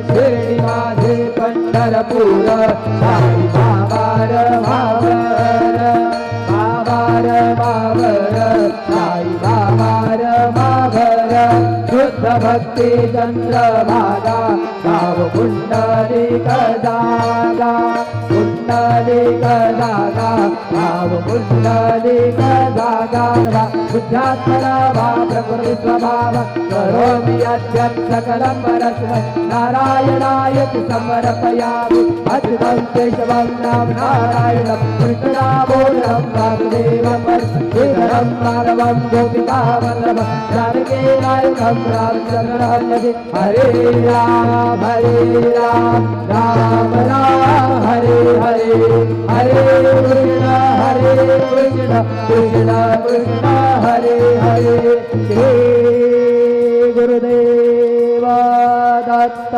शिर्डी माझे पंढरपूर साई बाबार मावर बाबार मावर साई बाबार मावर शुद्ध भक्ती चंद्रभागा गाव पुंडलिक जागा पुंडलिक जागा गाव पुंडलिक जागा बुद्धात्मना वा प्रकृती स्वभाव करोमि यद्यत् सकलं परस्मै नारायणायति समर्पयामि अच्युतं केशवं नाम नारायणं कृष्णदामोदरं वासुदेवं श्रीधरं माधवं गोपिकावल्लभं जानकी नायकं रामचन्द्रं हरे राम राम राम हरे हरे हरे कृष्ण कृष्ण कृष्ण हरे हरे श्री गुरुदेव दत्त।